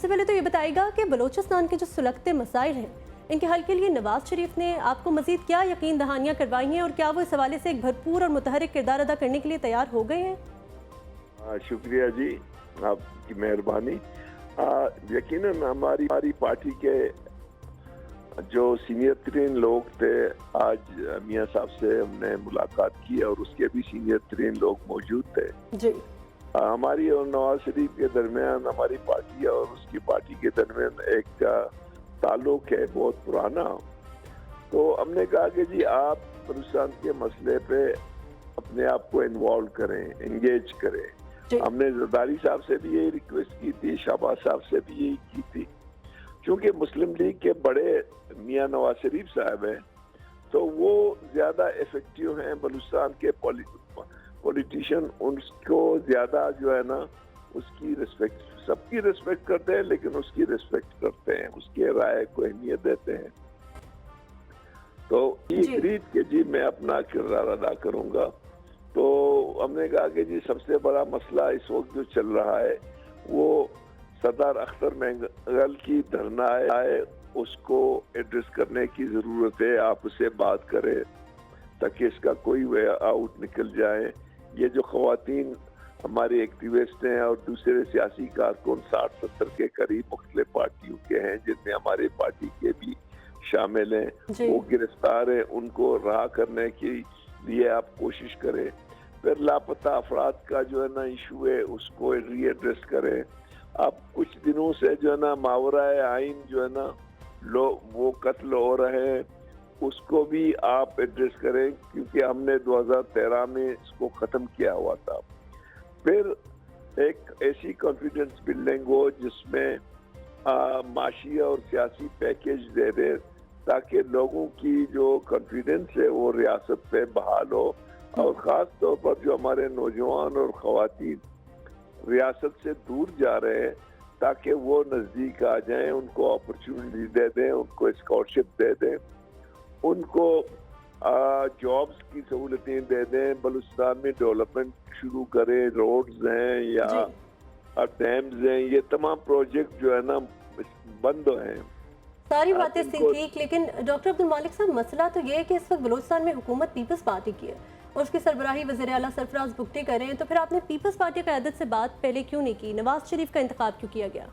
سب سے پہلے تو یہ بتائے گا کہ بلوچستان کے جو سلگتے مسائل ہیں ان کے حل کے لیے نواز شریف نے آپ کو مزید کیا یقین دہانیاں کروائی ہیں، اور کیا وہ اس حوالے سے ایک بھرپور اور متحرک کردار ادا کرنے کے لیے تیار ہو گئے ہیں؟ شکریہ جی، آپ کی مہربانی۔ یقیناً ہماری پارٹی کے جو سینئر ترین لوگ تھے، آج میاں صاحب سے ہم نے ملاقات کی اور اس کے بھی سینئر ترین لوگ موجود تھے جی، ہماری اور نواز شریف کے درمیان، ہماری پارٹی اور اس کی پارٹی کے درمیان ایک تعلق ہے بہت پرانا۔ تو ہم نے کہا کہ جی آپ بلوچستان کے مسئلے پہ اپنے آپ کو انوالو کریں، انگیج کریں۔ جی، ہم نے زرداری صاحب سے بھی یہی ریکویسٹ کی تھی، شہباز صاحب سے بھی یہی کی تھی، چونکہ مسلم لیگ کے بڑے میاں نواز شریف صاحب ہیں تو وہ زیادہ افیکٹو ہیں بلوچستان کے پولیٹیشین، ان کو زیادہ جو ہے نا اس کی رسپیکٹ، سب کی رسپیکٹ کرتے ہیں لیکن اس کی رسپیکٹ کرتے ہیں، اس کے رائے کو اہمیت دیتے ہیں۔ تو یہ اگریڈ کہ جی میں اپنا کردار ادا کروں گا۔ تو ہم نے کہا کہ جی سب سے بڑا مسئلہ اس وقت جو چل رہا ہے وہ سردار اختر مینگل کی دھرنا ہے، اس کو ایڈریس کرنے کی ضرورت ہے۔ آپ اس سے بات کریں تاکہ اس کا کوئی وے آؤٹ نکل جائے۔ یہ جو خواتین ہمارے ایکٹیوسٹ ہیں اور دوسرے سیاسی کارکن 60-70 کے قریب مختلف پارٹیوں کے ہیں، جن میں ہماری پارٹی کے بھی شامل ہیں، وہ گرفتار ہیں، ان کو رہا کرنے کے لیے آپ کوشش کریں۔ پھر لاپتہ افراد کا جو ہے نا ایشو ہے اس کو ری ایڈریس کریں۔ اب کچھ دنوں سے جو ہے نا ماورائے آئین جو ہے نا وہ قتل ہو رہے ہیں، اس کو بھی آپ ایڈریس کریں، کیونکہ ہم نے 2013 میں اس کو ختم کیا ہوا تھا۔ پھر ایک ایسی کانفیڈنس بلڈنگ ہو جس میں معاشی اور سیاسی پیکیج دے دے تاکہ لوگوں کی جو کانفیڈنس ہے وہ ریاست پہ بحال ہو، اور خاص طور پر جو ہمارے نوجوان اور خواتین ریاست سے دور جا رہے ہیں تاکہ وہ نزدیک آ جائیں، ان کو اپرچونٹی دے دیں، ان کو اسکالرشپ دے دیں، ان کو جابز کی سہولتیں دے دیں، بلوچستان میں ڈیولپمنٹ شروع کریں، روڈز ہیں یا ڈیمز ہیں، یہ تمام پروجیکٹ جو ہے نا بند ہیں۔ ساری باتیں ٹھیک، لیکن ڈاکٹر عبدالمالک صاحب مسئلہ تو یہ ہے کہ اس وقت بلوچستان میں حکومت پیپلز پارٹی کی ہے اور اس کی سربراہی وزیر اعلیٰ سرفراز بگٹی کر رہے ہیں، تو پھر آپ نے پیپلز پارٹی قیادت سے بات پہلے کیوں نہیں کی؟ نواز شریف کا انتخاب کیوں کیا گیا؟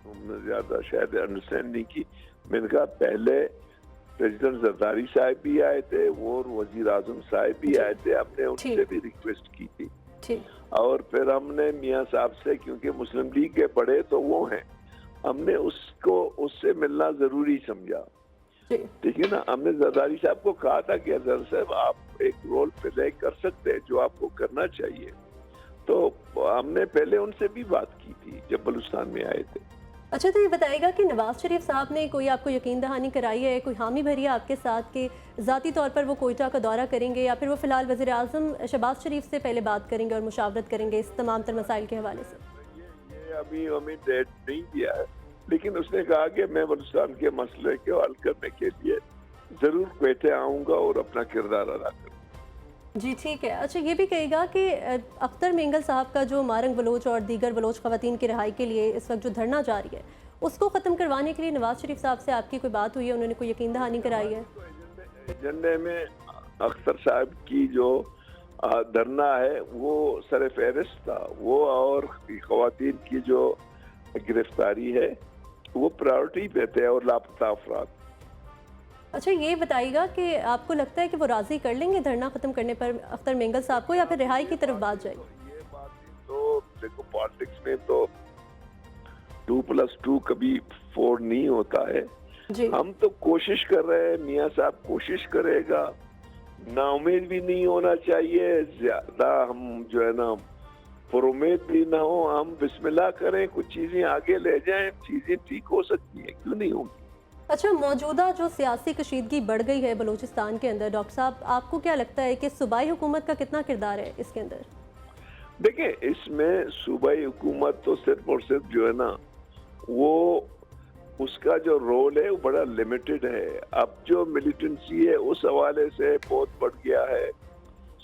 تم نے زیادہ شاید انڈرسٹینڈ نہیں کی۔ میں نے کہا پہلے پریزیڈنٹ زرداری صاحب بھی آئے تھے، وہ وزیر اعظم صاحب بھی آئے تھے، ہم نے ان سے بھی ریکویسٹ کی تھی، اور پھر ہم نے میاں صاحب سے، کیونکہ مسلم لیگ کے بڑے تو وہ ہیں، ہم نے اس سے ملنا ضروری سمجھا۔ ٹھیک ہے نا، ہم نے زرداری صاحب کو کہا تھا کہ زرداری صاحب آپ ایک رول پلے کر سکتے ہیں جو آپ کو کرنا چاہیے، تو ہم نے پہلے ان سے بھی بات کی تھی جب بلوچستان میں آئے تھے۔ اچھا، تو یہ بتائے گا کہ نواز شریف صاحب نے کوئی آپ کو یقین دہانی کرائی ہے، کوئی حامی بھری ہے آپ کے ساتھ کہ ذاتی طور پر وہ کوئٹہ کا دورہ کریں گے، یا پھر وہ فی الحال وزیر اعظم شہباز شریف سے پہلے بات کریں گے اور مشاورت کریں گے اس تمام تر مسائل کے حوالے سے؟ یہ ابھی ہمیں ڈیٹ نہیں دیا ہے، لیکن اس نے کہا کہ میں بلوچستان کے مسئلے کو حل کرنے کے لیے ضرور کوئٹہ آؤں گا اور اپنا کردار ادا کروں گا۔ جی ٹھیک ہے۔ اچھا، یہ بھی کہے گا کہ اختر مینگل صاحب کا جو مارنگ بلوچ اور دیگر بلوچ خواتین کی رہائی کے لیے اس وقت جو دھرنا جاری ہے، اس کو ختم کروانے کے لیے نواز شریف صاحب سے آپ کی کوئی بات ہوئی ہے؟ انہوں نے کوئی یقین دہانی کرائی ہے؟ ایجنڈے میں اختر صاحب کی جو دھرنا ہے وہ سر فہرست تھا، وہ اور خواتین کی جو گرفتاری ہے وہ پرائورٹی پہ تھے، اور لاپتہ افراد۔ اچھا، یہ بتائیے گا کہ آپ کو لگتا ہے کہ وہ راضی کر لیں گے دھرنا ختم کرنے پر اختر مینگل صاحب کو، یا پھر رہائی کی طرف بات جائے گی؟ یہ بات تو دیکھو، پالیٹکس میں تو 2+2 کبھی 4 نہیں ہوتا ہے۔ ہم تو کوشش کر رہے ہیں، میاں صاحب کوشش کرے گا، نا امید بھی نہیں ہونا چاہیے، زیادہ ہم جو ہے نا پر امید بھی نہ ہو، ہم بسم اللہ کریں، کچھ چیزیں آگے لے جائیں، چیزیں ٹھیک ہو سکتی ہیں، کیوں نہیں ہوگی۔ اچھا، موجودہ جو سیاسی کشیدگی بڑھ گئی ہے بلوچستان کے اندر، ڈاکٹر صاحب آپ کو کیا لگتا ہے کہ صوبائی حکومت کا کتنا کردار ہے اس کے اندر؟ دیکھیں، اس میں صوبائی حکومت تو صرف اور صرف جو ہے نا وہ اس کا جو رول ہے وہ بڑا لیمیٹڈ ہے۔ اب جو ملیٹنسی ہے اس حوالے سے بہت بڑھ گیا ہے۔